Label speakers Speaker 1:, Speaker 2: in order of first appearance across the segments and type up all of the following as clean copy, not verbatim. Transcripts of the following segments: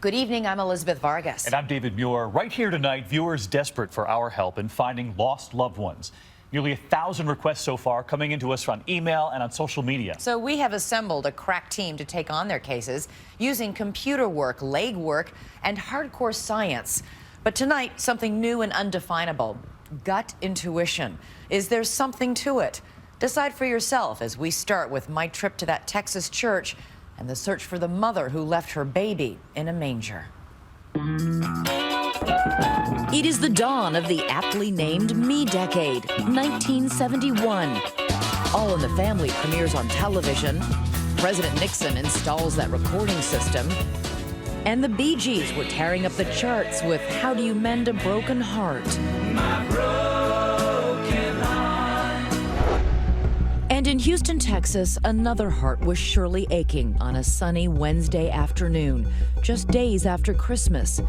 Speaker 1: Good evening, I'm Elizabeth Vargas.
Speaker 2: And I'm David Muir. Right here tonight, viewers desperate for our help in finding lost loved ones. Nearly 1,000 requests so far coming into us on email and on social media.
Speaker 1: So we have assembled a crack team to take on their cases using computer work, legwork, and hardcore science. But tonight, something new and undefinable. Gut intuition. Is there something to it? Decide for yourself as we start with my trip to that Texas church and the search for the mother who left her baby in a manger. It is the dawn of the aptly named Me Decade, 1971. All in the Family premieres on television. President Nixon installs that recording system. And the Bee Gees were tearing up the charts with How Do You Mend a Broken Heart? My broken heart. And in Houston, Texas, another heart was surely aching on a sunny Wednesday afternoon, just days after Christmas.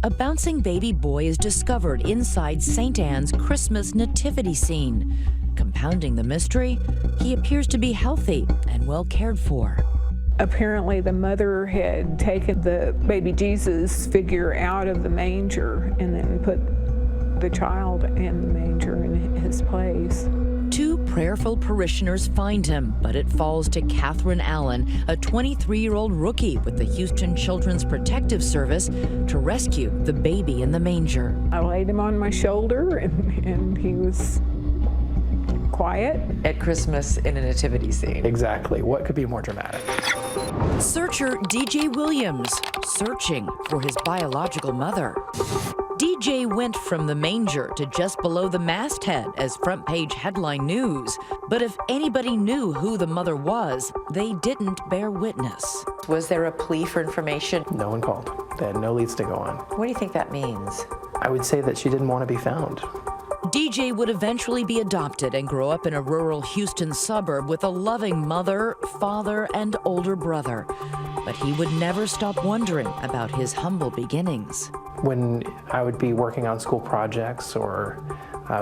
Speaker 1: A bouncing baby boy is discovered inside St. Anne's Christmas nativity scene. Compounding the mystery, he appears to be healthy and well cared for.
Speaker 3: Apparently, the mother had taken the baby Jesus figure out of the manger and then put the child in the manger in his place.
Speaker 1: Two prayerful parishioners find him, but it falls to Catherine Allen, a 23-year-old rookie with the Houston Children's Protective Service, to rescue the baby in the manger.
Speaker 3: I laid him on my shoulder, and he was quiet.
Speaker 1: At Christmas in a nativity scene.
Speaker 4: Exactly. What could be more dramatic?
Speaker 1: Searcher DJ Williams, searching for his biological mother. DJ went from the manger to just below the masthead as front page headline news. But if anybody knew who the mother was, they didn't bear witness. Was there a plea for information?
Speaker 4: No one called. They had no leads to go on.
Speaker 1: What do you think that means?
Speaker 4: I would say that she didn't want to be found.
Speaker 1: DJ would eventually be adopted and grow up in a rural Houston suburb with a loving mother, father, and older brother. But he would never stop wondering about his humble beginnings.
Speaker 4: When I would be working on school projects or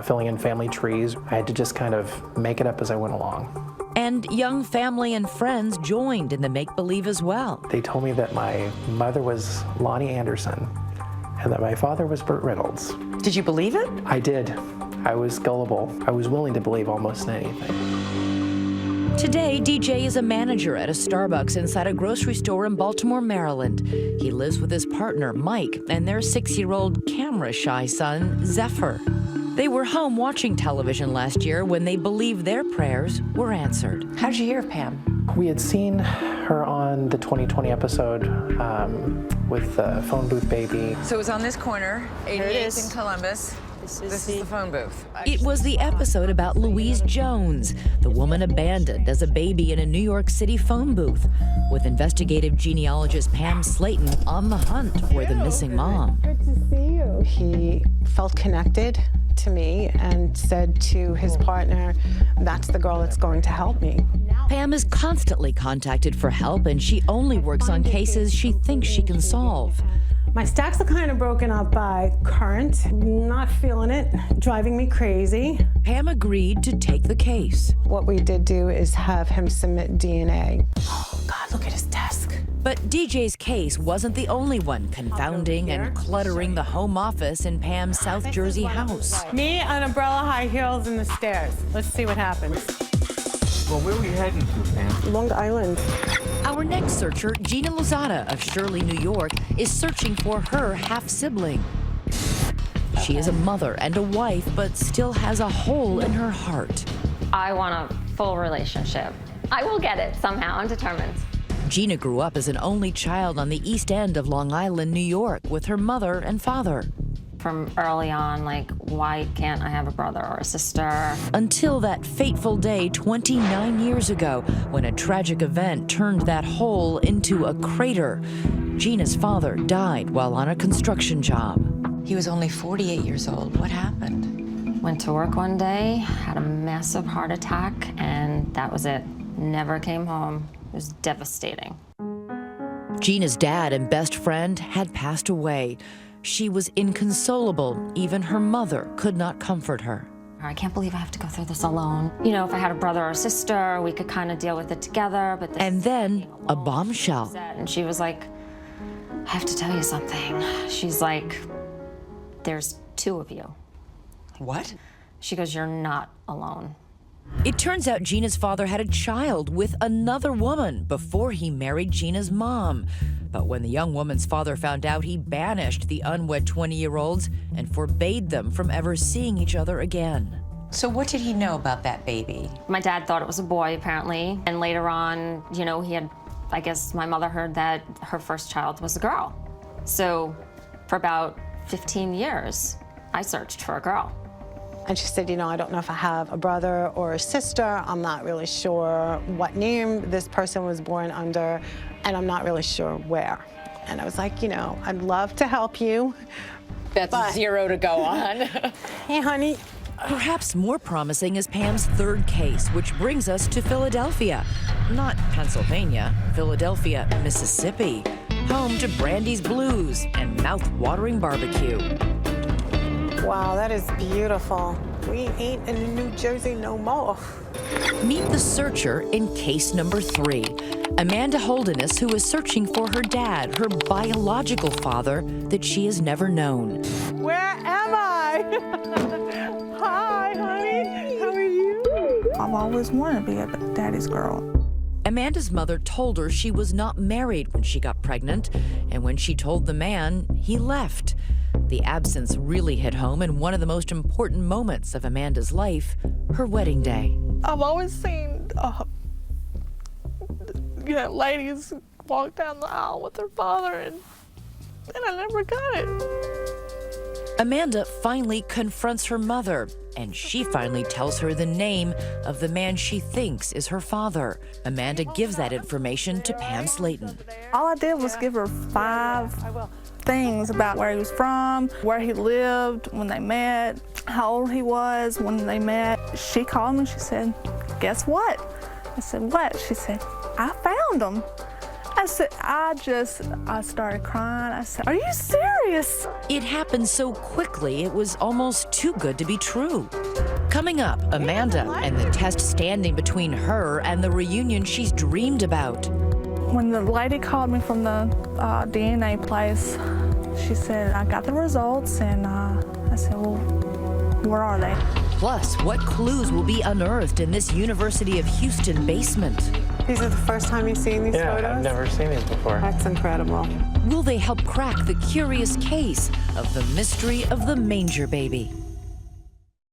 Speaker 4: filling in family trees, I had to just kind of make it up as I went along.
Speaker 1: And young family and friends joined in the make-believe as well.
Speaker 4: They told me that my mother was Lonnie Anderson and that my father was Burt Reynolds.
Speaker 1: Did you believe it?
Speaker 4: I did. I was gullible. I was willing to believe almost anything.
Speaker 1: Today, DJ is a manager at a Starbucks inside a grocery store in Baltimore, Maryland. He lives with his partner, Mike, and their 6-year-old camera-shy son, Zephyr. They were home watching television last year when they believed their prayers were answered. How did you hear of Pam?
Speaker 4: We had seen her on the 2020 episode with the phone booth baby.
Speaker 5: So it was on this corner, 88th in Columbus. This is the phone booth.
Speaker 1: It was the episode about Louise Jones, the woman abandoned as a baby in a New York City phone booth, with investigative genealogist Pam Slayton on the hunt for the missing mom.
Speaker 3: Good to see you.
Speaker 6: He felt connected to me and said to his partner, "That's the girl that's going to help me."
Speaker 1: Pam is constantly contacted for help, and she only works on cases she thinks she can solve.
Speaker 6: My stacks are kind of broken up by current, not feeling it, driving me crazy.
Speaker 1: Pam agreed to take the case.
Speaker 6: What we did do is have him submit DNA. Oh God, look at his desk.
Speaker 1: But DJ's case wasn't the only one confounding and cluttering the home office in Pam's South Jersey house.
Speaker 6: Me, an umbrella, high heels, and the stairs. Let's see what happens.
Speaker 7: Well, where are we heading to, Pam?
Speaker 6: Long Island.
Speaker 1: Our next searcher, Gina Lozada of Shirley, New York, is searching for her half-sibling. She is a mother and a wife, but still has a hole in her heart.
Speaker 8: I want a full relationship. I will get it somehow, I'm determined.
Speaker 1: Gina grew up as an only child on the East End of Long Island, New York, with her mother and father.
Speaker 8: From early on, like, why can't I have a brother or a sister?
Speaker 1: Until that fateful day 29 years ago, when a tragic event turned that hole into a crater. Gina's father died while on a construction job. He was only 48 years old. What happened?
Speaker 8: Went to work one day, had a massive heart attack, and that was it. Never came home. It was devastating.
Speaker 1: Gina's dad and best friend had passed away. She was inconsolable. Even her mother could not comfort her.
Speaker 8: I can't believe I have to go through this alone. You know, if I had a brother or a sister, we could kind of deal with it together, but this
Speaker 1: And then a bombshell.
Speaker 8: And she was like, I have to tell you something. She's like, there's two of you.
Speaker 5: What?
Speaker 8: She goes, you're not alone.
Speaker 1: It turns out Gina's father had a child with another woman before he married Gina's mom. But when the young woman's father found out, he banished the unwed 20-year-olds and forbade them from ever seeing each other again.
Speaker 5: So what did he know about that baby?
Speaker 8: My dad thought it was a boy, apparently. And later on, you know, I guess my mother heard that her first child was a girl. So for about 15 years, I searched for a girl.
Speaker 6: And she said, you know, I don't know if I have a brother or a sister. I'm not really sure what name this person was born under, and I'm not really sure where. And I was like, you know, I'd love to help you.
Speaker 5: That's
Speaker 6: but
Speaker 5: 0 to go on.
Speaker 6: Hey, honey.
Speaker 1: Perhaps more promising is Pam's third case, which brings us to Philadelphia. Not Pennsylvania, Philadelphia, Mississippi. Home to Brandy's Blues and mouth-watering barbecue.
Speaker 6: Wow, that is beautiful. We ain't in New Jersey no more.
Speaker 1: Meet the searcher in case number 3. Amanda Holderness, who is searching for her dad, her biological father that she has never known.
Speaker 6: Where am I? Hi, honey. How are you?
Speaker 9: I've always wanted to be a daddy's girl.
Speaker 1: Amanda's mother told her she was not married when she got pregnant, and when she told the man, he left. The absence really hit home in one of the most important moments of Amanda's life, her wedding day.
Speaker 9: I've always seen, ladies walk down the aisle with their father, and I never got it.
Speaker 1: Amanda finally confronts her mother, and she finally tells her the name of the man she thinks is her father. Amanda gives that information to Pam Slayton.
Speaker 9: All I did was give her 5 things about where he was from, where he lived when they met, how old he was when they met. She called me, she said, guess what? I said, what? She said, I found him. I said, I started crying. I said, are you serious?
Speaker 1: It happened so quickly, it was almost too good to be true. Coming up, Amanda and the test standing between her and the reunion she's dreamed about.
Speaker 9: When the lady called me from the DNA place, she said, I got the results, and I said, well, where are they?
Speaker 1: Plus, what clues will be unearthed in this University of Houston basement?
Speaker 6: These are the first time you've seen these photos?
Speaker 4: Yeah, I've never seen these before.
Speaker 6: That's incredible.
Speaker 1: Will they help crack the curious case of the mystery of the manger baby?